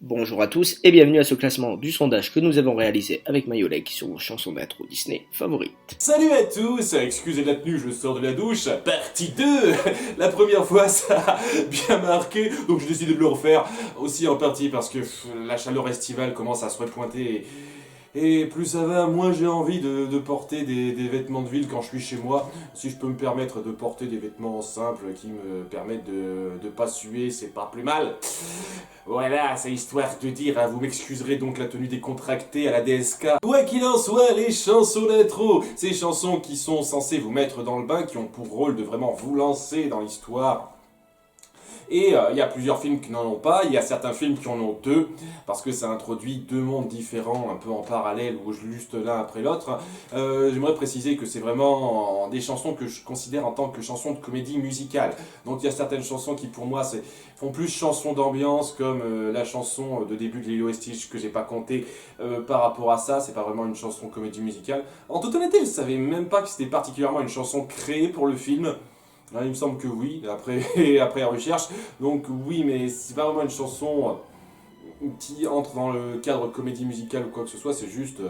Bonjour à tous et bienvenue à ce classement du sondage que nous avons réalisé avec Mayolek sur vos chansons d'intro Disney favorites. Salut à tous, excusez la tenue, je sors de la douche, partie 2. La première fois ça a bien marqué, donc j'ai décidé de le refaire, aussi en partie parce que la chaleur estivale commence à se repointer et plus ça va, moins j'ai envie de porter des vêtements de ville quand je suis chez moi. Si je peux me permettre de porter des vêtements simples qui me permettent de pas suer, c'est pas plus mal. Voilà, c'est histoire de dire, hein, vous m'excuserez donc la tenue décontractée à la DSK. Quoi qu'il en soit, les chansons d'intro, ces chansons qui sont censées vous mettre dans le bain, qui ont pour rôle de vraiment vous lancer dans l'histoire. Et il y a plusieurs films qui n'en ont pas, il y a certains films qui en ont deux, parce que ça introduit deux mondes différents, un peu en parallèle, ou juste l'un après l'autre. J'aimerais préciser que c'est vraiment des chansons que je considère en tant que chansons de comédie musicale. Donc il y a certaines chansons qui pour moi font plus chansons d'ambiance, comme la chanson de début de Lilo et Stitch que j'ai pas compté par rapport à ça, c'est pas vraiment une chanson comédie musicale. En toute honnêteté, je savais même pas que c'était particulièrement une chanson créée pour le film. Là, il me semble que oui, après la recherche. Donc oui, mais c'est pas vraiment une chanson qui entre dans le cadre comédie musicale ou quoi que ce soit, c'est juste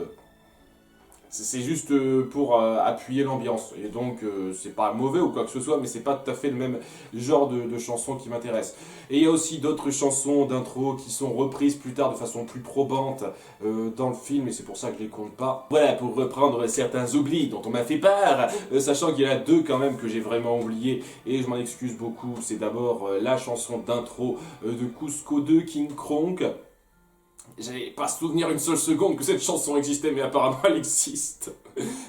pour appuyer l'ambiance. Et donc, c'est pas mauvais ou quoi que ce soit, mais c'est pas tout à fait le même genre de chansons qui m'intéresse. Et il y a aussi d'autres chansons d'intro qui sont reprises plus tard de façon plus probante dans le film, et c'est pour ça que je les compte pas. Voilà, pour reprendre certains oublis dont on m'a fait part, sachant qu'il y en a deux quand même que j'ai vraiment oubliés, et je m'en excuse beaucoup. C'est d'abord la chanson d'intro de Cusco 2 King Kronk. J'avais pas souvenir une seule seconde que cette chanson existait, mais apparemment elle existe.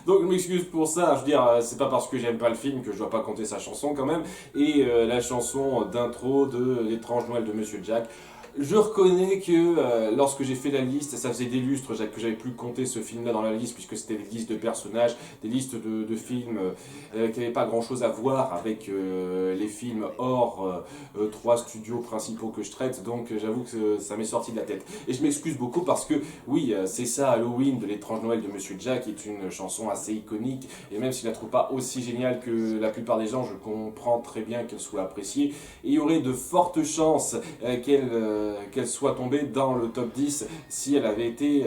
Donc je m'excuse pour ça, je veux dire, c'est pas parce que j'aime pas le film que je dois pas compter sa chanson quand même. Et la chanson d'intro de L'étrange Noël de Monsieur Jack. Je reconnais que lorsque j'ai fait la liste, ça faisait des lustres que j'avais plus compté ce film-là dans la liste, puisque c'était des listes de personnages, des listes de films qui n'avaient pas grand-chose à voir avec les films hors trois studios principaux que je traite, donc j'avoue que ça m'est sorti de la tête. Et je m'excuse beaucoup parce que, oui, c'est ça, Halloween de L'étrange Noël de Monsieur Jack est une chanson assez iconique, et même si je la trouve pas aussi géniale que la plupart des gens, je comprends très bien qu'elle soit appréciée, et il y aurait de fortes chances qu'elle soit tombée dans le top 10 si elle avait été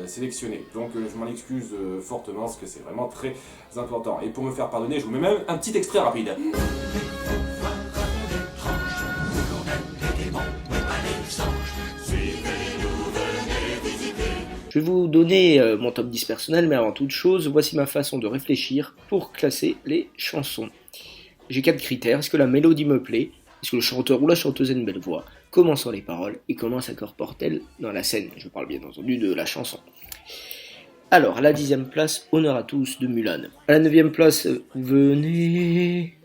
sélectionnée. Donc je m'en excuse fortement parce que c'est vraiment très important. Et pour me faire pardonner, je vous mets même un petit extrait rapide. Je vais vous donner mon top 10 personnel, mais avant toute chose, voici ma façon de réfléchir pour classer les chansons. J'ai 4 critères, est-ce que la mélodie me plaît? Est-ce que le chanteur ou la chanteuse a une belle voix? Comment sont les paroles? Et comment s'incorpore-t-elle dans la scène? Je parle bien entendu de la chanson. Alors, à la 10e place, Honneur à tous de Mulan. À la 9e place, Venez,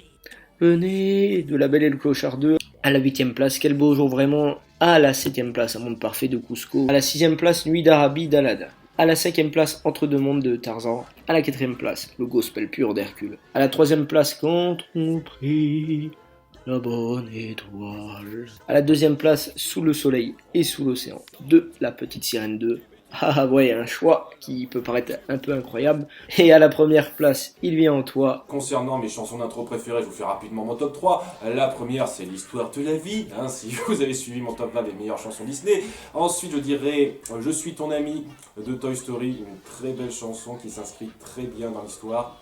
venez de La Belle et le Clochard 2. À la 8e place, Quel beau jour vraiment. À la 7e place, Un monde parfait de Cusco. À la 6e place, Nuit d'Arabie d'Aladin. À la 5e place, Entre deux mondes de Tarzan. À la 4e place, Le gospel pur d'Hercule. À la 3e place, Quand on prie la bonne étoile. À la 2e place, Sous le soleil et sous l'océan de La Petite Sirène 2. Ah ouais, un choix qui peut paraître un peu incroyable. Et à la première place, Il vient en toi. Concernant mes chansons d'intro préférées, je vous fais rapidement mon top 3. La première, c'est L'histoire de la vie, hein, si vous avez suivi mon top 20 des meilleures chansons Disney. Ensuite, je dirais Je suis ton ami de Toy Story, une très belle chanson qui s'inscrit très bien dans l'histoire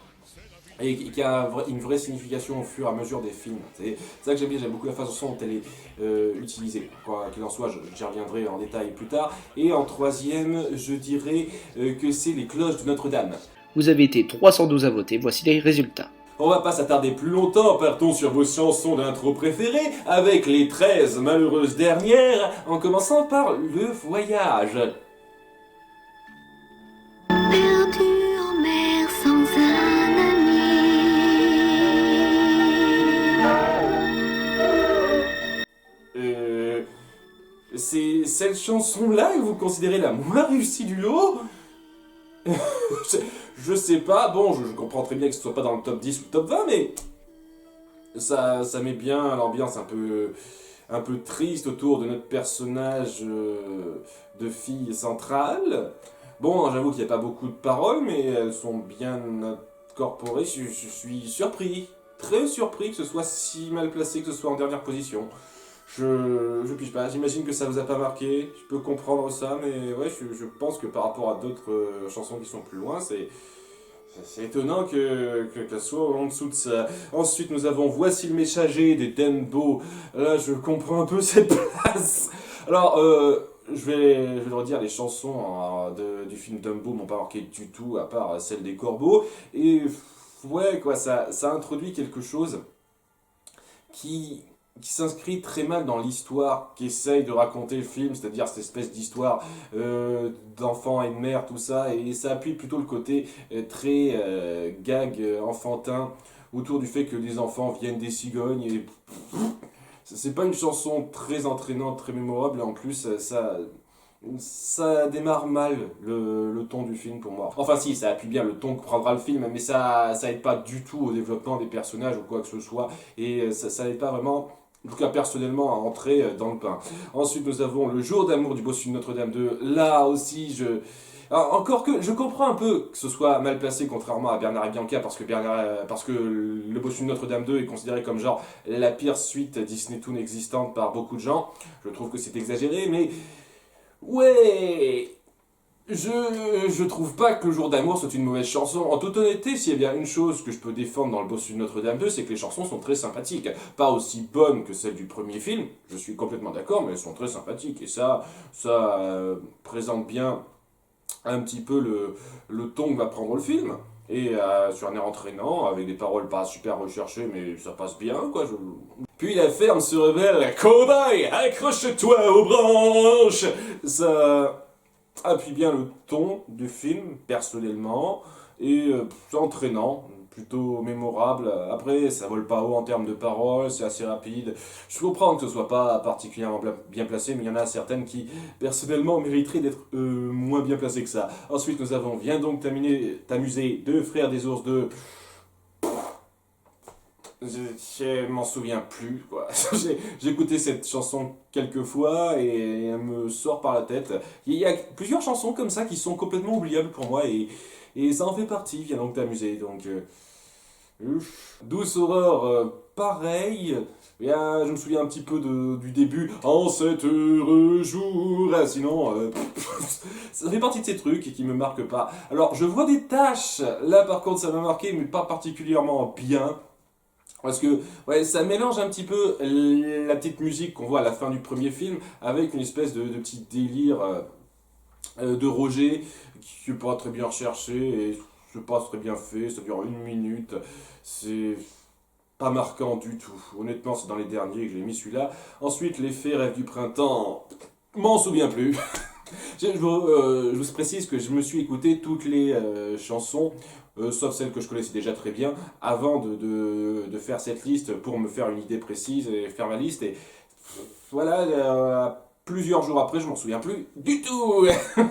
et qui a une vraie signification au fur et à mesure des films. C'est ça que j'aime bien, j'aime beaucoup la façon dont elle est utilisée. Quoi qu'il en soit, j'y reviendrai en détail plus tard. Et en troisième, je dirais que c'est Les cloches de Notre-Dame. Vous avez été 312 à voter, voici les résultats. On va pas s'attarder plus longtemps, partons sur vos chansons d'intro préférées, avec les 13 malheureuses dernières, en commençant par Le Voyage. Perdu en mer sans un C'est cette chanson-là que vous considérez la moins réussie du lot? je sais pas, bon, je comprends très bien que ce soit pas dans le top 10 ou le top 20, mais ça met bien l'ambiance un peu triste autour de notre personnage de fille centrale. Bon, j'avoue qu'il n'y a pas beaucoup de paroles, mais elles sont bien incorporées. Je suis surpris, très surpris que ce soit si mal placé, que ce soit en dernière position. Je pige pas, j'imagine que ça vous a pas marqué, je peux comprendre ça, mais ouais, je pense que par rapport à d'autres chansons qui sont plus loin, c'est étonnant que ça soit en dessous de ça. Ensuite, nous avons Voici le messager de Dembo. Là, je comprends un peu cette place. Alors, je vais le redire, les chansons du film Dumbo m'ont pas marqué du tout, à part celle des corbeaux. Et ouais, quoi, ça introduit quelque chose qui s'inscrit très mal dans l'histoire qu'essaye de raconter le film, c'est-à-dire cette espèce d'histoire d'enfant et de mère, tout ça, et ça appuie plutôt le côté très gag enfantin autour du fait que les enfants viennent des cigognes, et c'est pas une chanson très entraînante, très mémorable, et en plus ça démarre mal le ton du film pour moi. Enfin si, ça appuie bien le ton que prendra le film, mais ça aide pas du tout au développement des personnages ou quoi que ce soit, et ça aide pas vraiment, en tout cas personnellement, à entrer dans le pain. Ensuite nous avons Le jour d'amour du bossu de Notre-Dame 2. Là aussi alors, encore que je comprends un peu que ce soit mal placé contrairement à Bernard et Bianca, parce que Le bossu de Notre-Dame 2 est considéré comme genre la pire suite Disney Toon existante par beaucoup de gens. Je trouve que c'est exagéré, mais ouais, je trouve pas que Le jour d'amour soit une mauvaise chanson. En toute honnêteté, s'il y a bien une chose que je peux défendre dans Le bossu de Notre-Dame 2, c'est que les chansons sont très sympathiques. Pas aussi bonnes que celles du premier film, je suis complètement d'accord, mais elles sont très sympathiques. Et ça présente bien un petit peu le ton que va prendre le film. Et sur un air entraînant, avec des paroles pas super recherchées, mais ça passe bien, quoi. Puis la ferme se révèle, cow-boy, accroche-toi aux branches. Ça appuie bien le ton du film, personnellement, et entraînant, plutôt mémorable. Après, ça vole pas haut en termes de paroles, c'est assez rapide. Je comprends que ce soit pas particulièrement bien placé, mais il y en a certaines qui, personnellement, mériteraient d'être moins bien placées que ça. Ensuite, nous avons Viens donc t'amuser, Deux frères des ours 2. Je m'en souviens plus, quoi. J'ai écouté cette chanson quelques fois et elle me sort par la tête. Il y a plusieurs chansons comme ça qui sont complètement oubliables pour moi et ça en fait partie, Viens donc t'amuser. Donc, Douce Aurore, pareil. Je me souviens un petit peu du début. En cet heureux jour. Sinon, ça fait partie de ces trucs qui me marquent pas. Alors, je vois des taches. Là, par contre, ça m'a marqué, mais pas particulièrement bien. Parce que ouais, ça mélange un petit peu la petite musique qu'on voit à la fin du premier film avec une espèce de petit délire de Roger qui n'est pas très bien recherché et c'est pas très bien fait, ça dure 1 minute, c'est pas marquant du tout. Honnêtement, c'est dans les derniers que j'ai mis celui-là. Ensuite, l'effet Rêve du printemps, m'en souviens plus. Je vous précise que je me suis écouté toutes les chansons, sauf celles que je connaissais déjà très bien, avant de faire cette liste pour me faire une idée précise et faire ma liste. Et voilà, plusieurs jours après, je m'en souviens plus du tout. Je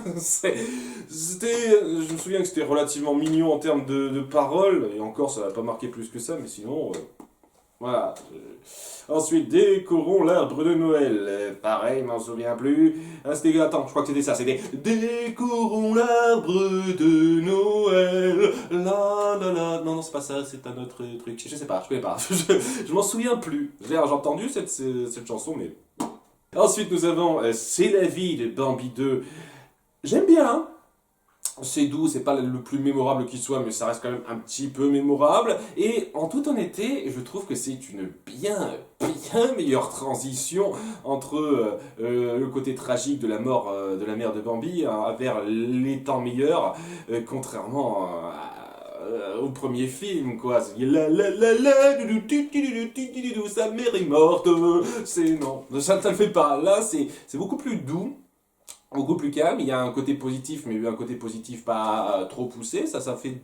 me souviens que c'était relativement mignon en termes de paroles, et encore, ça n'a pas marqué plus que ça, mais sinon, voilà. Ensuite, décorons l'arbre de Noël. Pareil, je m'en souviens plus. Attends, je crois que c'était ça. C'était décorons l'arbre de Noël. La la la. Non, c'est pas ça, c'est un autre truc. Je sais pas, je connais pas. Je m'en souviens plus. J'ai entendu cette chanson, mais. Ensuite, nous avons C'est la vie de Bambi 2. J'aime bien. C'est doux, c'est pas le plus mémorable qui soit, mais ça reste quand même un petit peu mémorable. Et en toute honnêteté, je trouve que c'est une bien meilleure transition entre le côté tragique de la mort de la mère de Bambi vers les temps meilleurs, contrairement au premier film, quoi. La la la la, sa mère est morte. Non, ça le fait pas. Là, c'est beaucoup plus doux. Beaucoup plus calme, il y a un côté positif, mais un côté positif pas trop poussé, ça fait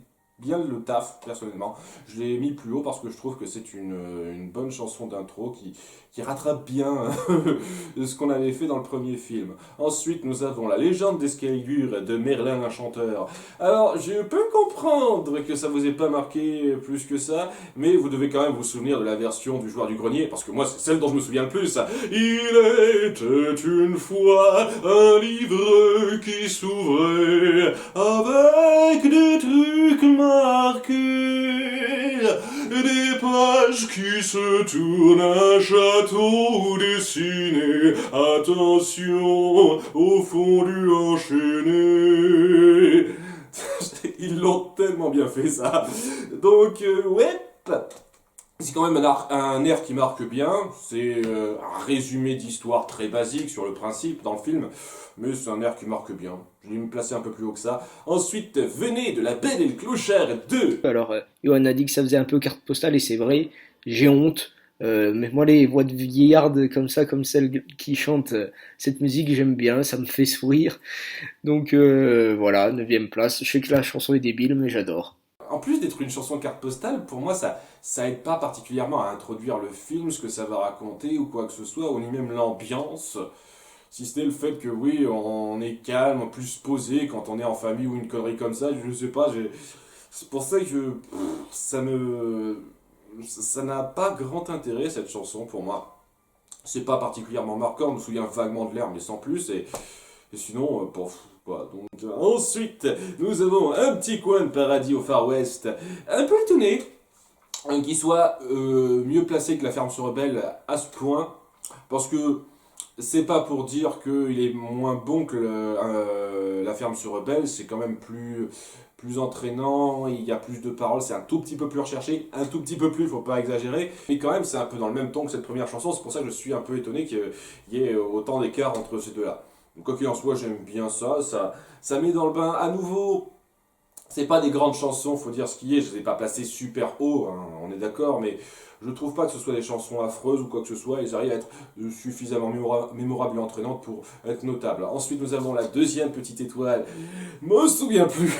bien le taf, personnellement. Je l'ai mis plus haut parce que je trouve que c'est une bonne chanson d'intro qui rattrape bien ce qu'on avait fait dans le premier film. Ensuite, nous avons La légende d'Excalibur de Merlin l'Enchanteur. Alors, je peux comprendre que ça vous ait pas marqué plus que ça, mais vous devez quand même vous souvenir de la version du Joueur du Grenier, parce que moi, c'est celle dont je me souviens le plus. Il était une fois un livre qui s'ouvrait avec des trucs marquer des pages qui se tournent, un château dessiné, attention au fond du enchaîné. Ils l'ont tellement bien fait ça. Donc ouais, c'est quand même un air qui marque bien. C'est un résumé d'histoire très basique sur le principe dans le film, mais c'est un air qui marque bien. Je vais me placer un peu plus haut que ça. Ensuite, venez de La Belle et le Clochard 2. Alors, Johan a dit que ça faisait un peu carte postale et c'est vrai, j'ai honte. Mais moi, les voix de vieillardes comme ça, comme celle qui chante cette musique, j'aime bien, ça me fait sourire. Donc voilà, 9ème place. Je sais que la chanson est débile, mais j'adore. En plus d'être une chanson carte postale, pour moi, ça aide pas particulièrement à introduire le film, ce que ça va raconter ou quoi que ce soit, ou ni même l'ambiance. Si ce n'est le fait que oui, on est calme, plus posé quand on est en famille ou une connerie comme ça, je sais pas, c'est pour ça que ça n'a pas grand intérêt cette chanson pour moi. C'est pas particulièrement marquant, je me souviens vaguement de l'air, mais sans plus, et sinon, quoi. Donc, ensuite, nous avons Un petit coin de paradis au Far West, un peu étonné qu'il soit mieux placé que La Ferme se rebelle à ce point, parce que c'est pas pour dire qu'il est moins bon que La Ferme se rebelle, c'est quand même plus entraînant, il y a plus de paroles, c'est un tout petit peu plus recherché, un tout petit peu plus, faut pas exagérer, mais quand même c'est un peu dans le même ton que cette première chanson, c'est pour ça que je suis un peu étonné qu'il y ait autant d'écart entre ces deux-là. Donc, quoi qu'il en soit, j'aime bien ça met dans le bain à nouveau. C'est pas des grandes chansons, faut dire ce qui est, je les ai pas placées super haut, hein, on est d'accord, mais je trouve pas que ce soit des chansons affreuses ou quoi que ce soit, ils arrivent à être suffisamment mémorables et entraînantes pour être notables. Ensuite, nous avons la deuxième petite étoile, je me souviens plus,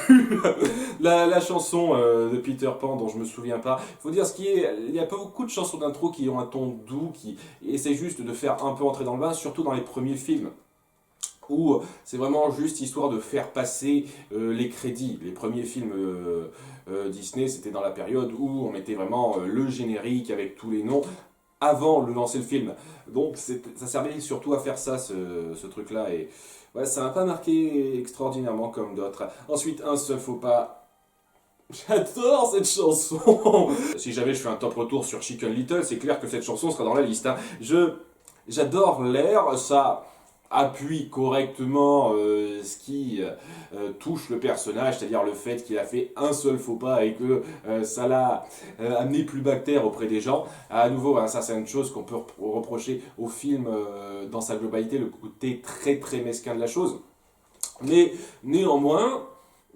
la chanson de Peter Pan dont je me souviens pas. Faut dire ce qui est, il y a pas beaucoup de chansons d'intro qui ont un ton doux, qui essaient juste de faire un peu entrer dans le bain, surtout dans les premiers films, où c'est vraiment juste histoire de faire passer les crédits. Les premiers films Disney, c'était dans la période où on mettait vraiment le générique avec tous les noms avant de lancer le film. Donc ça servait surtout à faire ça, ce truc-là. Et ouais, ça m'a pas marqué extraordinairement comme d'autres. Ensuite, Un seul faux pas. J'adore cette chanson. Si jamais je fais un top retour sur Chicken Little, c'est clair que cette chanson sera dans la liste, hein. J'adore l'air, ça appuie correctement ce qui touche le personnage, c'est-à-dire le fait qu'il a fait un seul faux pas et que ça l'a amené plus bactère auprès des gens. À nouveau, hein, ça c'est une chose qu'on peut reprocher au film dans sa globalité, le côté très très mesquin de la chose. Mais néanmoins,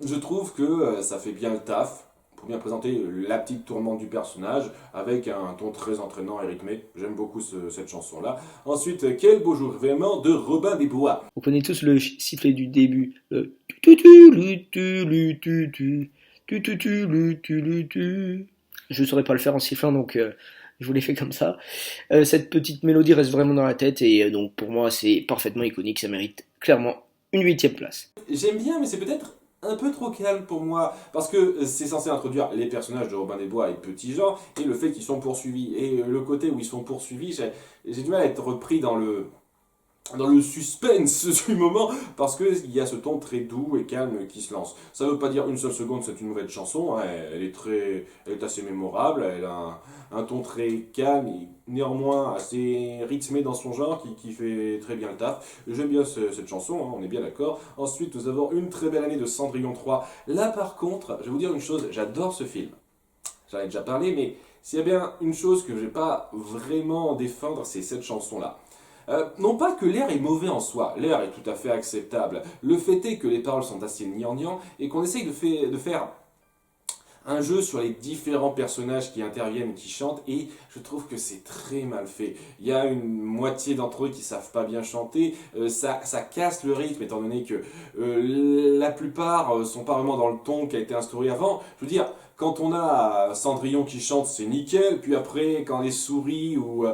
je trouve que ça fait bien le taf pour bien présenter la petite tourmente du personnage avec un ton très entraînant et rythmé. J'aime beaucoup cette chanson-là. Ensuite, Quel beau jour vraiment de Robin des Bois. On connaît tous le sifflet du début. Le tu. Je saurais pas le faire en sifflant, donc je vous l'ai fait comme ça. Cette petite mélodie reste vraiment dans la tête et donc pour moi c'est parfaitement iconique. Ça mérite clairement une 8ème place. J'aime bien, mais c'est peut-être un peu trop calme pour moi, parce que c'est censé introduire les personnages de Robin des Bois et Petit Jean, et le fait qu'ils sont poursuivis. Et le côté où ils sont poursuivis, j'ai du mal à être repris dans le suspense du moment, parce qu'il y a ce ton très doux et calme qui se lance. Ça ne veut pas dire une seule seconde c'est une mauvaise chanson, hein, elle est assez mémorable, elle a un ton très calme, et néanmoins assez rythmé dans son genre, qui fait très bien le taf. J'aime bien cette chanson, hein, on est bien d'accord. Ensuite, nous avons Une très belle année de Cendrillon 3. Là par contre, je vais vous dire une chose, j'adore ce film. J'en ai déjà parlé, mais s'il y a bien une chose que je ne vais pas vraiment défendre, c'est cette chanson-là. Non pas que l'air est mauvais en soi, l'air est tout à fait acceptable. Le fait est que les paroles sont assez gnangnan et qu'on essaye de faire un jeu sur les différents personnages qui interviennent, qui chantent, et je trouve que c'est très mal fait. Il y a une moitié d'entre eux qui savent pas bien chanter, ça casse le rythme étant donné que la plupart sont pas vraiment dans le ton qui a été instauré avant. Je veux dire, quand on a Cendrillon qui chante, c'est nickel, puis après, quand les souris ou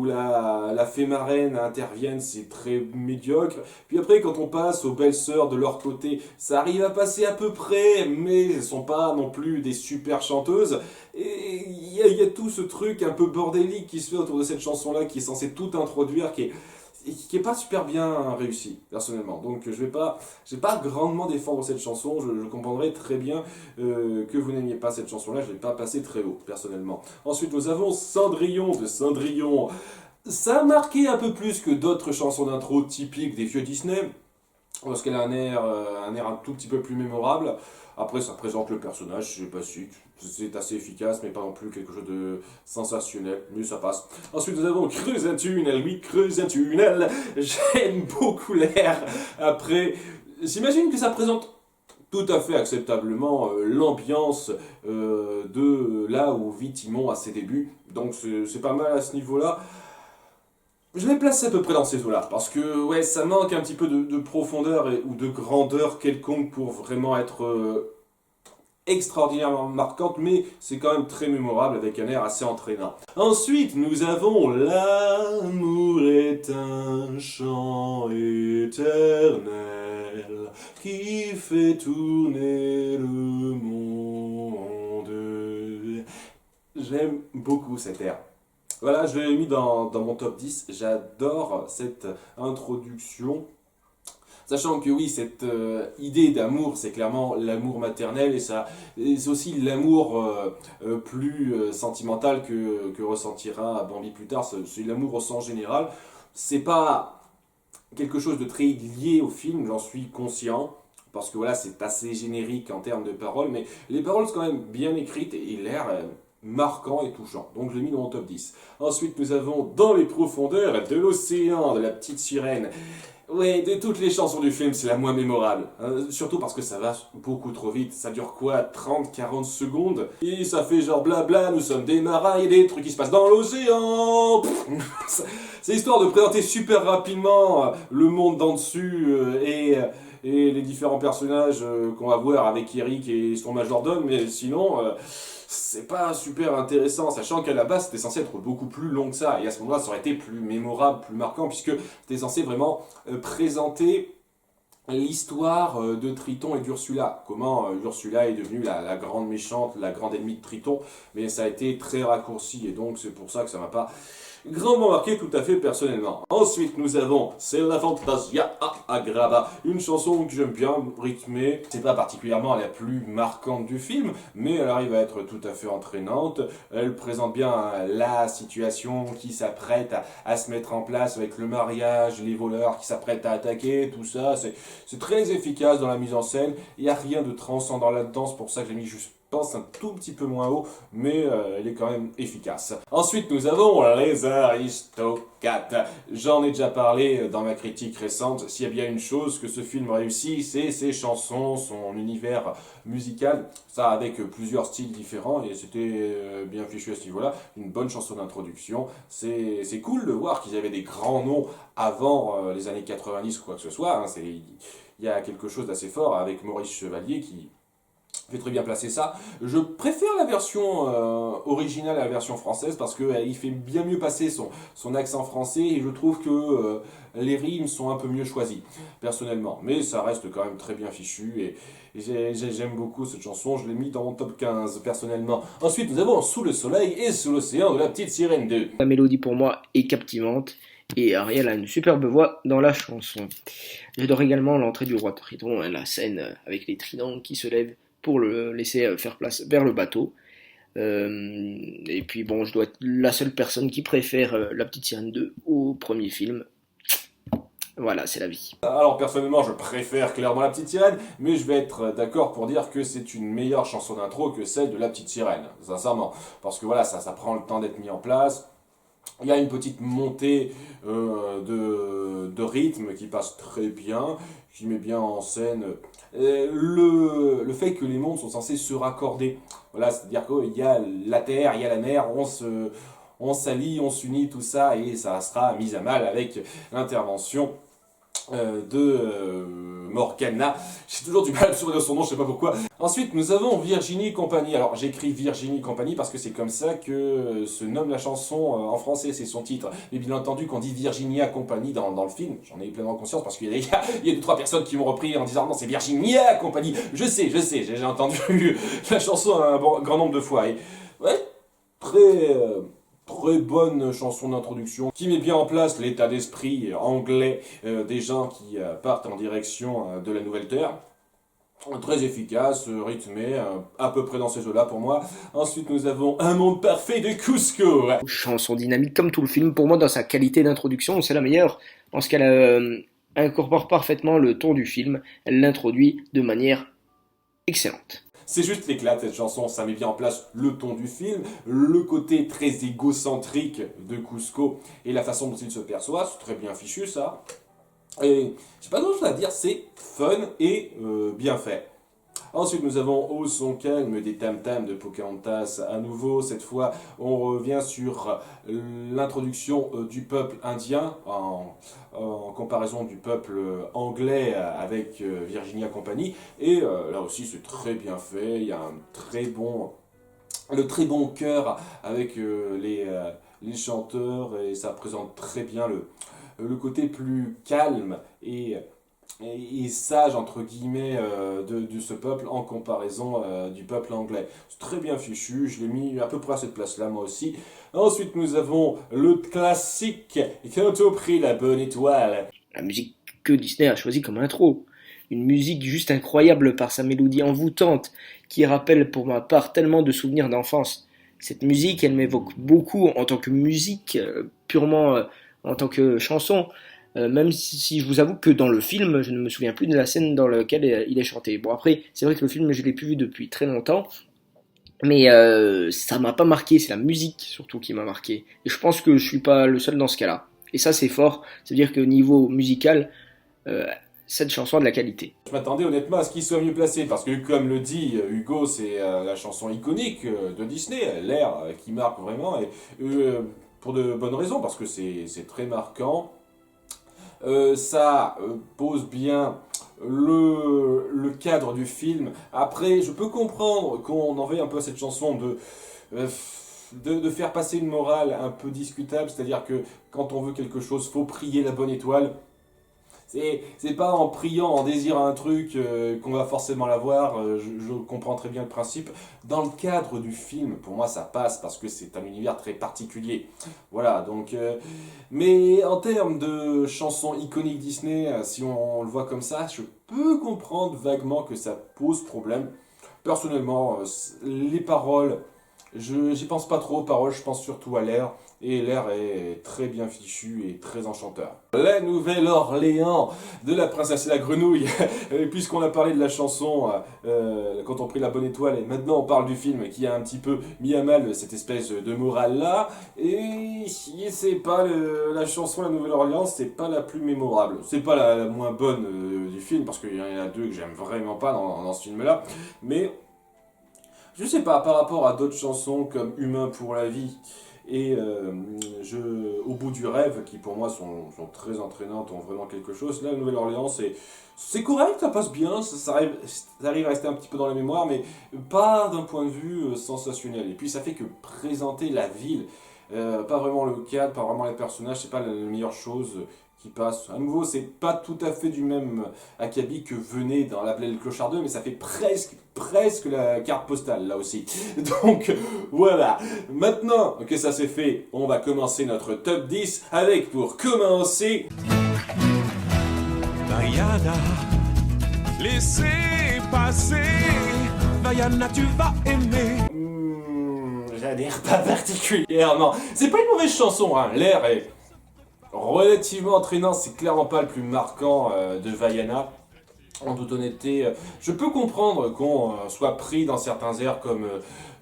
la fée marraine interviennent, c'est très médiocre. Puis après, quand on passe aux belles sœurs de leur côté, ça arrive à passer à peu près, mais elles sont pas non plus des super chanteuses. Et il y a tout ce truc un peu bordélique qui se fait autour de cette chanson-là, qui est censé tout introduire, qui est pas super bien réussi, personnellement. Donc je vais pas grandement défendre cette chanson, je comprendrai très bien que vous n'aimiez pas cette chanson-là, je l'ai pas passée très haut, personnellement. Ensuite, nous avons Cendrillon de Cendrillon. Ça a marqué un peu plus que d'autres chansons d'intro typiques des vieux Disney, parce qu'elle a un air un tout petit peu plus mémorable. Après, ça présente le personnage, c'est basique, c'est assez efficace, mais pas non plus quelque chose de sensationnel, mais ça passe. Ensuite, nous avons Creuse un tunnel, oui, creuse un tunnel. J'aime beaucoup l'air. Après, j'imagine que ça présente tout à fait acceptablement l'ambiance de là où vit Timon à ses débuts. Donc, c'est pas mal à ce niveau-là. Je l'ai placé à peu près dans ces eaux-là, parce que ouais, ça manque un petit peu de profondeur ou de grandeur quelconque pour vraiment être extraordinairement marquante, mais c'est quand même très mémorable avec un air assez entraînant. Ensuite, nous avons L'amour est un chant éternel qui fait tourner le monde. J'aime beaucoup cet air. Voilà, je l'ai mis dans mon top 10. J'adore cette introduction. Sachant que oui, cette idée d'amour, c'est clairement l'amour maternel et c'est aussi l'amour plus sentimental que ressentira Bambi plus tard. C'est l'amour au sens général. C'est pas quelque chose de très lié au film, j'en suis conscient. Parce que voilà, c'est assez générique en termes de paroles, mais les paroles sont quand même bien écrites et l'air marquant et touchant. Donc je l'ai mis dans mon top 10. Ensuite, nous avons Dans les profondeurs de l'océan de la petite sirène. Ouais, de toutes les chansons du film, c'est la moins mémorable. Surtout parce que ça va beaucoup trop vite. Ça dure quoi, 30-40 secondes? Et ça fait genre blabla, nous sommes des marins, il y a des trucs qui se passent dans l'océan. C'est histoire de présenter super rapidement le monde d'en dessus et les différents personnages qu'on va voir avec Eric et son majordome. Mais sinon, c'est pas super intéressant, sachant qu'à la base c'était censé être beaucoup plus long que ça, et à ce moment-là ça aurait été plus mémorable, plus marquant, puisque c'était censé vraiment présenter l'histoire de Triton et d'Ursula, comment Ursula est devenue la grande méchante, la grande ennemie de Triton, mais ça a été très raccourci, et donc c'est pour ça que ça m'a pas grandement marqué tout à fait personnellement. Ensuite, nous avons C'est la Fantasia a Agraba, une chanson que j'aime bien, rythmée. C'est pas particulièrement la plus marquante du film, mais elle arrive à être tout à fait entraînante. Elle présente bien la situation qui s'apprête à se mettre en place avec le mariage, les voleurs qui s'apprêtent à attaquer, tout ça. C'est très efficace dans la mise en scène. Il n'y a rien de transcendant là-dedans, c'est pour ça que j'ai mis juste pense un tout petit peu moins haut, mais elle est quand même efficace. Ensuite, nous avons Les Aristocates. J'en ai déjà parlé dans ma critique récente. S'il y a bien une chose que ce film réussit, c'est ses chansons, son univers musical, ça avec plusieurs styles différents, et c'était bien fichu à ce niveau-là. Une bonne chanson d'introduction. C'est cool de voir qu'ils avaient des grands noms avant les années 90 ou quoi que ce soit. Hein. Il y a quelque chose d'assez fort avec Maurice Chevalier qui fait très bien placer ça. Je préfère la version originale à la version française parce qu'il fait bien mieux passer son accent français et je trouve que les rimes sont un peu mieux choisies, personnellement. Mais ça reste quand même très bien fichu et j'aime beaucoup cette chanson. Je l'ai mis dans mon top 15, personnellement. Ensuite, nous avons Sous le soleil et sous l'océan de la petite sirène 2. La mélodie pour moi est captivante. Et Ariel a une superbe voix dans la chanson. J'adore également l'entrée du roi Triton, la scène avec les tridents qui se lèvent pour le laisser faire place vers le bateau. Et puis bon, je dois être la seule personne qui préfère La Petite Sirène 2 au premier film. Voilà, c'est la vie. Alors personnellement, je préfère clairement La Petite Sirène, mais je vais être d'accord pour dire que c'est une meilleure chanson d'intro que celle de La Petite Sirène, sincèrement. Parce que voilà, ça prend le temps d'être mis en place. Il y a une petite montée de rythme qui passe très bien, qui met bien en scène le fait que les mondes sont censés se raccorder. Voilà, c'est-à-dire qu'il y a la terre, il y a la mer, on s'allie, on s'unit, tout ça, et ça sera mis à mal avec l'intervention de Morgana. J'ai toujours du mal à me souvenir de son nom, je sais pas pourquoi. Ensuite, nous avons Virginie Compagnie. Alors, j'écris Virginie Compagnie parce que c'est comme ça que se nomme la chanson en français, c'est son titre. Mais bien entendu, quand on dit Virginia Compagnie dans le film, j'en ai pleinement conscience parce qu'il y a 2-3 personnes qui m'ont repris en disant non, c'est Virginia Compagnie. Je sais, j'ai entendu la chanson un grand nombre de fois. Et ouais, très très bonne chanson d'introduction qui met bien en place l'état d'esprit anglais des gens qui partent en direction de la Nouvelle Terre. Très efficace, rythmé, à peu près dans ces eaux-là pour moi. Ensuite, nous avons Un monde parfait de Cusco. Chanson dynamique comme tout le film, pour moi dans sa qualité d'introduction, c'est la meilleure, parce qu'elle incorpore parfaitement le ton du film, elle l'introduit de manière excellente. C'est juste l'éclat cette chanson, ça met bien en place le ton du film, le côté très égocentrique de Cusco et la façon dont il se perçoit, c'est très bien fichu ça. Et j'ai pas grand chose à dire, c'est fun et bien fait. Ensuite, nous avons Au son calme des tam-tams de Pocahontas. À nouveau, cette fois, on revient sur l'introduction du peuple indien en comparaison du peuple anglais avec Virginia Company. Et là aussi, c'est très bien fait. Il y a le très bon chœur avec les chanteurs et ça présente très bien le côté plus calme et sage entre guillemets de ce peuple en comparaison du peuple anglais. C'est très bien fichu, je l'ai mis à peu près à cette place-là moi aussi. Ensuite nous avons le classique Quand on prit la bonne étoile. La musique que Disney a choisie comme intro. Une musique juste incroyable par sa mélodie envoûtante qui rappelle pour ma part tellement de souvenirs d'enfance. Cette musique, elle m'évoque beaucoup en tant que musique, purement en tant que chanson. Même si je vous avoue que dans le film, je ne me souviens plus de la scène dans laquelle il est chanté. Bon après, c'est vrai que le film, je l'ai plus vu depuis très longtemps, mais ça m'a pas marqué, c'est la musique surtout qui m'a marqué. Et je pense que je suis pas le seul dans ce cas-là. Et ça c'est fort, c'est-à-dire que niveau musical, cette chanson a de la qualité. Je m'attendais honnêtement à ce qu'il soit mieux placé, parce que comme le dit Hugo, c'est la chanson iconique de Disney, l'air qui marque vraiment, et pour de bonnes raisons, parce que c'est très marquant. Ça pose bien le cadre du film. Après, je peux comprendre qu'on en veuille un peu à cette chanson de faire passer une morale un peu discutable, c'est-à-dire que quand on veut quelque chose, faut prier la bonne étoile. C'est pas en priant, en désirant un truc qu'on va forcément l'avoir, je comprends très bien le principe. Dans le cadre du film, pour moi ça passe parce que c'est un univers très particulier. Voilà, donc... mais en termes de chansons iconiques Disney, si on le voit comme ça, je peux comprendre vaguement que ça pose problème. Personnellement, les paroles... J'y pense pas trop aux paroles, je pense surtout à l'air. Et l'air est très bien fichu et très enchanteur. La Nouvelle-Orléans de la princesse et la grenouille. Puisqu'on a parlé de la chanson Quand on prit la bonne étoile, et maintenant on parle du film qui a un petit peu mis à mal cette espèce de morale-là. Et c'est pas la chanson La Nouvelle-Orléans, c'est pas la plus mémorable. C'est pas la moins bonne du film, parce qu'il y en a deux que j'aime vraiment pas dans ce film-là. Mais... je sais pas, par rapport à d'autres chansons comme Humain pour la vie et Au bout du rêve, qui pour moi sont très entraînantes, ont vraiment quelque chose. Là, Nouvelle-Orléans, c'est correct, ça passe bien, ça arrive à rester un petit peu dans la mémoire, mais pas d'un point de vue sensationnel. Et puis ça fait que présenter la ville, pas vraiment le cadre, pas vraiment les personnages, c'est pas la meilleure chose qui passe. À nouveau, c'est pas tout à fait du même acabit que Venez dans l'Appel et le Clochard 2, mais ça fait presque la carte postale là aussi. Donc voilà, maintenant que ça c'est fait, on va commencer notre top 10 avec pour commencer... Vaiana, laissez passer. Vaiana, tu vas aimer. J'adhère pas particulièrement. C'est pas une mauvaise chanson, hein. L'air est relativement entraînant, c'est clairement pas le plus marquant de Vaiana. En toute honnêteté, je peux comprendre qu'on soit pris dans certains airs comme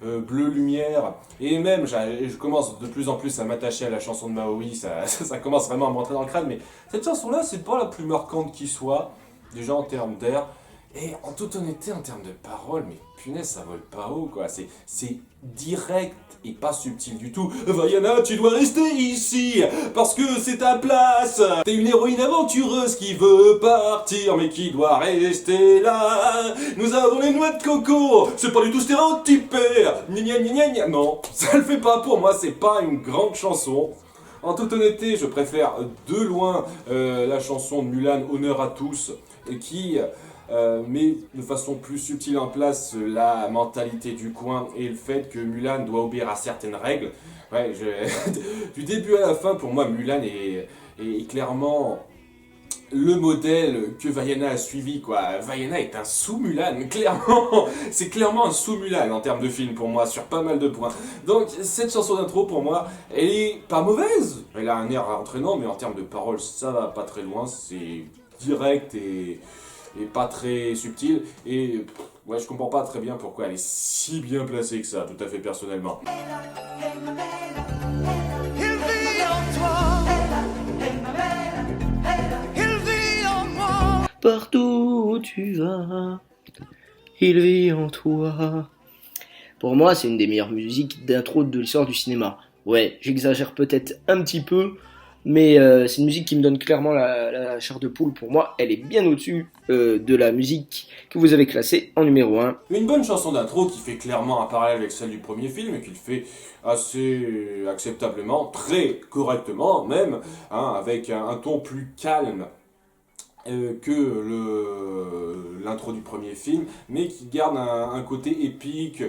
Bleu Lumière, et même je commence de plus en plus à m'attacher à la chanson de Maui, ça commence vraiment à me rentrer dans le crâne, mais cette chanson-là, c'est pas la plus marquante qui soit, déjà en termes d'air, et en toute honnêteté, en termes de paroles, mais punaise, ça vole pas haut, quoi, c'est direct et pas subtil du tout. Vaiana, tu dois rester ici, parce que c'est ta place. T'es une héroïne aventureuse qui veut partir, mais qui doit rester là. Nous avons les noix de coco, c'est pas du tout stéréotypé. Gna gna gna gna. Non, ça le fait pas pour moi, c'est pas une grande chanson. En toute honnêteté, je préfère de loin la chanson de Mulan, Honneur à tous, qui... met de façon plus subtile en place la mentalité du coin et le fait que Mulan doit obéir à certaines règles. Ouais, du début à la fin, pour moi, Mulan est clairement le modèle que Vaiana a suivi, quoi. Vaiana est un sous-Mulan, clairement. C'est clairement un sous-Mulan en termes de film pour moi, sur pas mal de points. Donc, cette chanson d'intro, pour moi, elle est pas mauvaise. Elle a un air entraînant, mais en termes de paroles, ça va pas très loin. C'est direct et pas très subtil. Et ouais, je comprends pas très bien pourquoi elle est si bien placée que ça, tout à fait personnellement. Il vit en toi. Il vit en moi. Partout où tu vas, il vit en toi. Pour moi, c'est une des meilleures musiques d'intro de l'histoire du cinéma. Ouais, j'exagère peut-être un petit peu, mais c'est une musique qui me donne clairement la chair de poule. Pour moi, elle est bien au-dessus de la musique que vous avez classée en numéro 1. Une bonne chanson d'intro qui fait clairement un parallèle avec celle du premier film et qui le fait assez acceptablement, très correctement même, hein, avec un ton plus calme que l'intro du premier film, mais qui garde un côté épique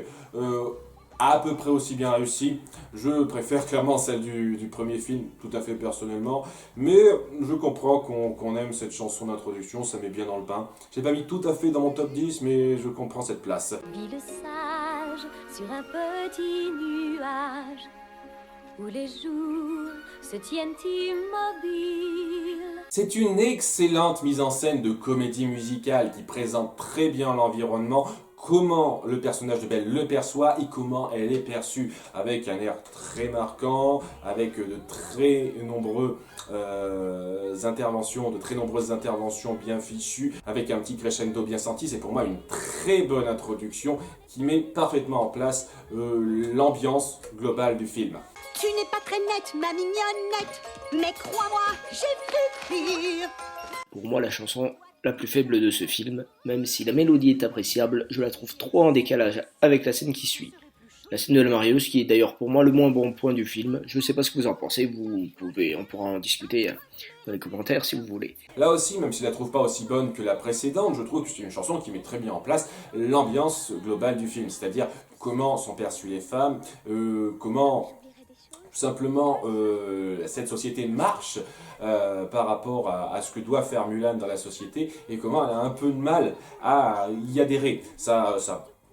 à peu près aussi bien réussi. Je préfère clairement celle du premier film, tout à fait personnellement, mais je comprends qu'on aime cette chanson d'introduction, ça met bien dans le pain. Je l'ai pas mis tout à fait dans mon top 10, mais je comprends cette place. Vis le sage sur un petit nuage où les jours se tiennent immobiles. C'est une excellente mise en scène de comédie musicale qui présente très bien l'environnement, comment le personnage de Belle le perçoit et comment elle est perçue, avec un air très marquant, avec de très nombreuses interventions bien fichues, avec un petit crescendo bien senti. C'est pour moi une très bonne introduction qui met parfaitement en place l'ambiance globale du film. Tu n'es pas très nette, ma mignonnette, mais crois-moi, j'ai vu pire. Pour moi, la chanson la plus faible de ce film, même si la mélodie est appréciable, je la trouve trop en décalage avec la scène qui suit. La scène de la mariée, qui est d'ailleurs pour moi le moins bon point du film. Je sais pas ce que vous en pensez, on pourra en discuter dans les commentaires si vous voulez. Là aussi, même si je la trouve pas aussi bonne que la précédente, je trouve que c'est une chanson qui met très bien en place l'ambiance globale du film, c'est-à-dire comment sont perçues les femmes, comment tout simplement cette société marche par rapport à ce que doit faire Mulan dans la société et comment elle a un peu de mal à y adhérer. Ça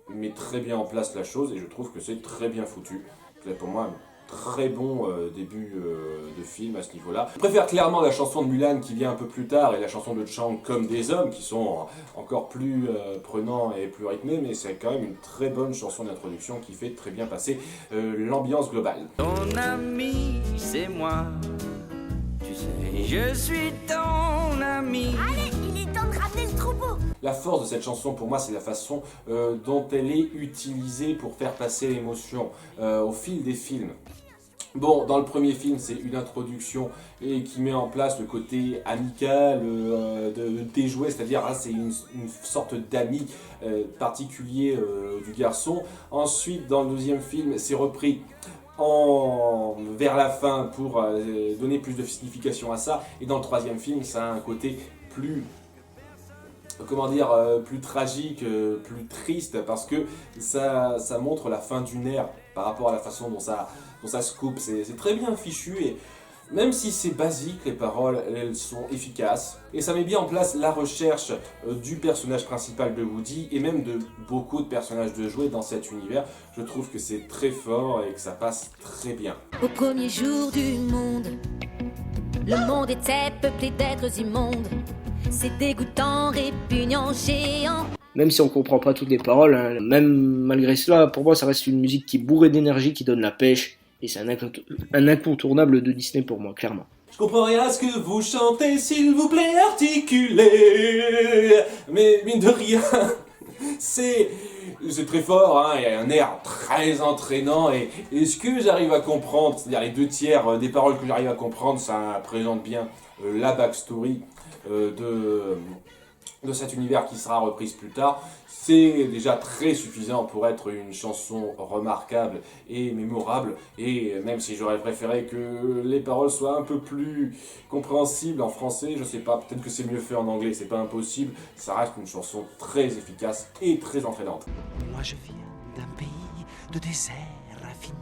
met très bien en place la chose et je trouve que c'est très bien foutu. C'est pour moi un très bon début de film à ce niveau-là. Je préfère clairement la chanson de Mulan qui vient un peu plus tard et la chanson de Chang Comme des hommes qui sont encore plus prenants et plus rythmés, mais c'est quand même une très bonne chanson d'introduction qui fait très bien passer l'ambiance globale. Ton ami, c'est moi. Tu sais, je suis ton ami. Allez, il est temps de ramener le troupeau. La force de cette chanson pour moi c'est la façon dont elle est utilisée pour faire passer l'émotion au fil des films. Bon, dans le premier film, c'est une introduction et qui met en place le côté amical de déjouer, c'est-à-dire c'est une sorte d'ami particulier du garçon. Ensuite, dans le deuxième film, c'est repris vers la fin pour donner plus de signification à ça. Et dans le troisième film, ça a un côté plus plus tragique, plus triste, parce que ça montre la fin d'une ère par rapport à la façon dont ça se coupe. C'est très bien fichu et même si c'est basique, les paroles, elles sont efficaces. Et ça met bien en place la recherche du personnage principal de Woody et même de beaucoup de personnages de jouets dans cet univers. Je trouve que c'est très fort et que ça passe très bien. Au premier jour du monde, le monde était peuplé d'êtres immondes. C'est dégoûtant, répugnant, géant. Même si on comprend pas toutes les paroles, hein, même malgré cela, pour moi ça reste une musique qui est bourrée d'énergie, qui donne la pêche, et c'est un incontournable de Disney pour moi, clairement. Je comprends rien à ce que vous chantez, s'il vous plaît, articulez. Mais mine de rien, c'est très fort, hein, il y a un air très entraînant et ce que j'arrive à comprendre, c'est-à-dire les 2/3 des paroles que j'arrive à comprendre, ça présente bien la backstory de cet univers qui sera reprise plus tard. C'est déjà très suffisant pour être une chanson remarquable et mémorable, et même si j'aurais préféré que les paroles soient un peu plus compréhensibles en français, je sais pas, peut-être que c'est mieux fait en anglais, c'est pas impossible, ça reste une chanson très efficace et très entraînante. Moi je viens d'un pays de désert infini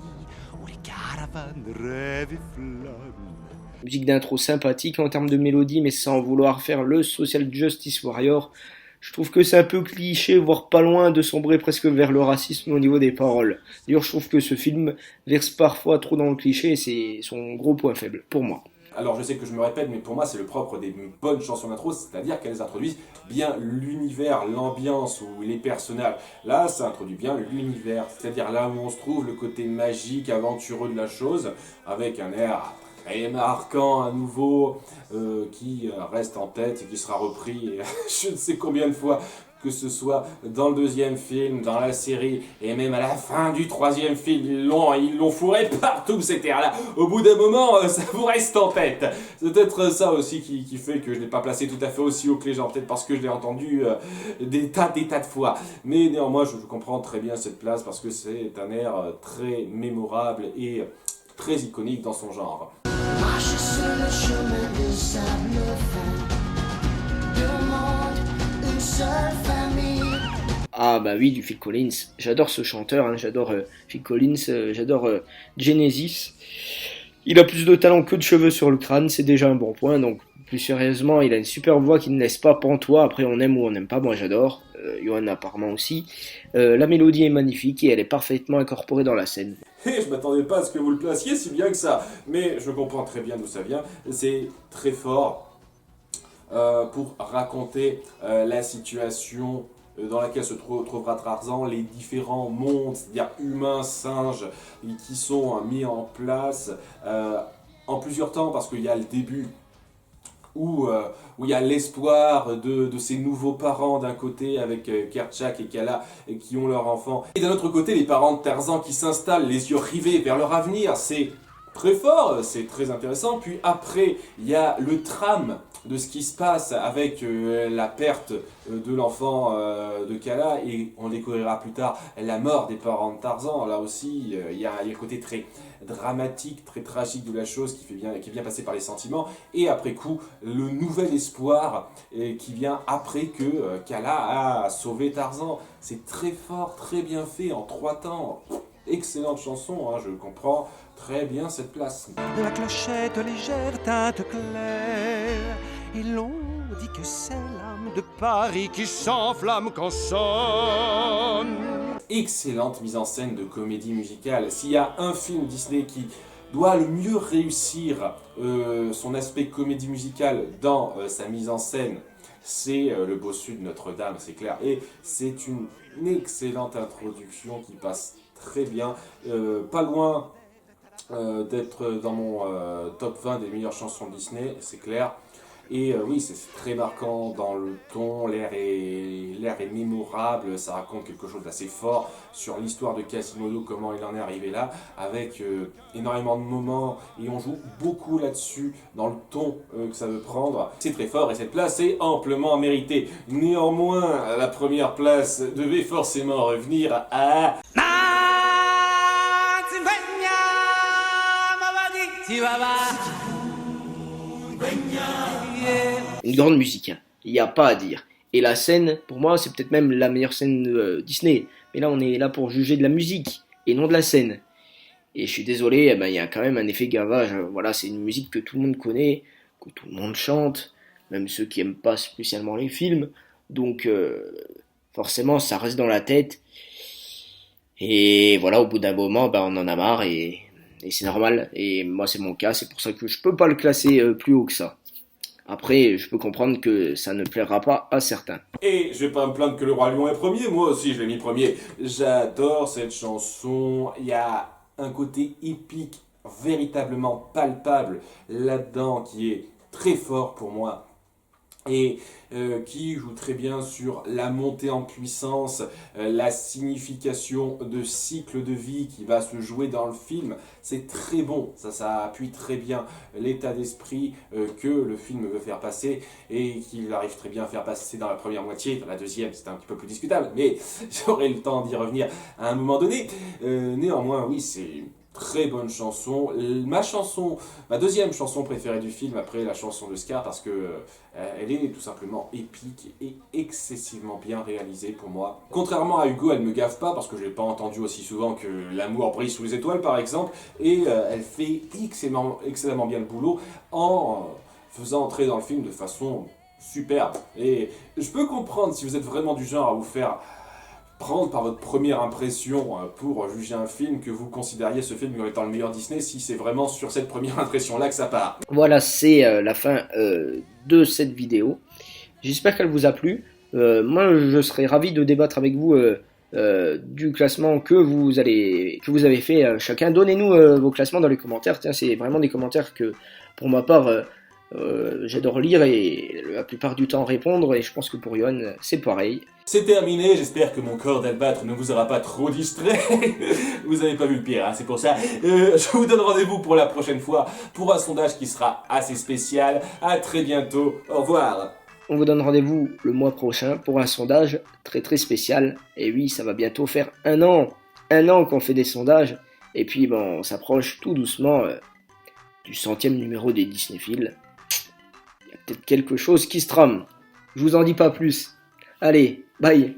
où les caravans savane, rêve et flamme. Musique d'intro sympathique en termes de mélodie, mais sans vouloir faire le Social Justice Warrior. Je trouve que c'est un peu cliché, voire pas loin de sombrer presque vers le racisme au niveau des paroles. D'ailleurs, je trouve que ce film verse parfois trop dans le cliché et c'est son gros point faible, pour moi. Alors je sais que je me répète, mais pour moi c'est le propre des bonnes chansons d'intro, c'est-à-dire qu'elles introduisent bien l'univers, l'ambiance ou les personnages. Là, ça introduit bien l'univers, c'est-à-dire là où on se trouve, le côté magique, aventureux de la chose, avec un air très marquant à nouveau, qui reste en tête et qui sera repris je ne sais combien de fois, que ce soit dans le deuxième film, dans la série, et même à la fin du troisième film, ils l'ont fourré partout cet air-là. Au bout d'un moment, ça vous reste en tête. C'est peut-être ça aussi qui fait que je ne l'ai pas placé tout à fait aussi haut que les gens, peut-être parce que je l'ai entendu des tas de fois. Mais néanmoins, je comprends très bien cette place, parce que c'est un air très mémorable et très iconique dans son genre. Marche sur le chemin des sables fins, deux mondes, une seule famille. Ah bah oui, du Phil Collins. J'adore ce chanteur, hein. J'adore Phil Collins, j'adore Genesis. Il a plus de talent que de cheveux sur le crâne, c'est déjà un bon point, donc plus sérieusement, il a une super voix qui ne laisse pas pantois. Après, on aime ou on n'aime pas, moi j'adore. Johan apparemment aussi. La mélodie est magnifique et elle est parfaitement incorporée dans la scène. Et je m'attendais pas à ce que vous le placiez si bien que ça, mais je comprends très bien d'où ça vient. C'est très fort pour raconter la situation dans laquelle se trouvera Tarzan, les différents mondes, c'est-à-dire humains, singes, qui sont mis en place en plusieurs temps, parce qu'il y a le début où il y a l'espoir de ces nouveaux parents d'un côté avec Kerchak et Kala qui ont leur enfant, et d'un autre côté les parents de Tarzan qui s'installent les yeux rivés vers leur avenir. C'est très fort, c'est très intéressant. Puis après il y a le trame de ce qui se passe avec la perte de l'enfant de Kala, et on découvrira plus tard la mort des parents de Tarzan. Là aussi il y a le côté très dramatique, très tragique de la chose qui est bien passé par les sentiments, et après coup le nouvel espoir qui vient après que Kala a sauvé Tarzan. C'est très fort, très bien fait en 3 temps. Excellente chanson, hein, je comprends très bien cette place. La clochette légère teinte claire, et l'on dit que c'est l'âme de Paris qui s'enflamme quand sonne. Excellente mise en scène de comédie musicale. S'il y a un film Disney qui doit le mieux réussir son aspect comédie musicale dans sa mise en scène, c'est Le Bossu de Notre-Dame, c'est clair. Et c'est une excellente introduction qui passe très bien, pas loin d'être dans mon top 20 des meilleures chansons Disney, c'est clair. Et oui, c'est très marquant dans le ton, l'air est mémorable, ça raconte quelque chose d'assez fort sur l'histoire de Quasimodo, comment il en est arrivé là, avec énormément de moments, et on joue beaucoup là-dessus, dans le ton que ça veut prendre. C'est très fort, et cette place est amplement méritée. Néanmoins, la première place devait forcément revenir à... Une grande musique, hein. Il n'y a pas à dire. Et la scène, pour moi, c'est peut-être même la meilleure scène Disney. Mais là, on est là pour juger de la musique, et non de la scène. Et je suis désolé, eh ben, il y a quand même un effet gavage. Voilà, c'est une musique que tout le monde connaît, que tout le monde chante, même ceux qui n'aiment pas spécialement les films. Donc, forcément, ça reste dans la tête. Et voilà, au bout d'un moment, ben, on en a marre, et c'est normal. Et moi, c'est mon cas, c'est pour ça que je peux pas le classer plus haut que ça. Après, je peux comprendre que ça ne plaira pas à certains. Et je vais pas me plaindre que le Roi Lion est premier, moi aussi je l'ai mis premier. J'adore cette chanson, il y a un côté épique véritablement palpable là-dedans qui est très fort pour moi. Et qui joue très bien sur la montée en puissance, la signification de cycle de vie qui va se jouer dans le film. C'est très bon, ça appuie très bien l'état d'esprit que le film veut faire passer, et qu'il arrive très bien à faire passer dans la première moitié. Dans la deuxième, c'est un petit peu plus discutable, mais j'aurai le temps d'y revenir à un moment donné. Néanmoins, oui, c'est Très bonne chanson. Ma deuxième chanson préférée du film après la chanson de Scar parce que elle est tout simplement épique et excessivement bien réalisée pour moi. Contrairement à Hugo, elle me gaffe pas parce que je l'ai pas entendu aussi souvent que L'amour brille sous les étoiles par exemple, et elle fait excellemment bien le boulot en faisant entrer dans le film de façon superbe. Et je peux comprendre si vous êtes vraiment du genre à vous faire prendre par votre première impression pour juger un film, que vous considériez ce film comme étant le meilleur Disney, si c'est vraiment sur cette première impression-là que ça part. Voilà, c'est la fin de cette vidéo. J'espère qu'elle vous a plu. Moi, je serais ravi de débattre avec vous du classement que vous avez fait chacun. Donnez-nous vos classements dans les commentaires. Tiens, c'est vraiment des commentaires que, pour ma part, j'adore lire et la plupart du temps répondre. Et je pense que pour Yohan, c'est pareil. C'est terminé, j'espère que mon corps d'albâtre ne vous aura pas trop distrait. Vous avez pas vu le pire, hein, c'est pour ça. Je vous donne rendez-vous pour la prochaine fois, pour un sondage qui sera assez spécial. À très bientôt, au revoir. On vous donne rendez-vous le mois prochain pour un sondage très très spécial. Et oui, ça va bientôt faire un an qu'on fait des sondages. Et puis bon, on s'approche tout doucement du 100e numéro des Disneyphiles. Il y a peut-être quelque chose qui se trame. Je vous en dis pas plus. Allez, bye.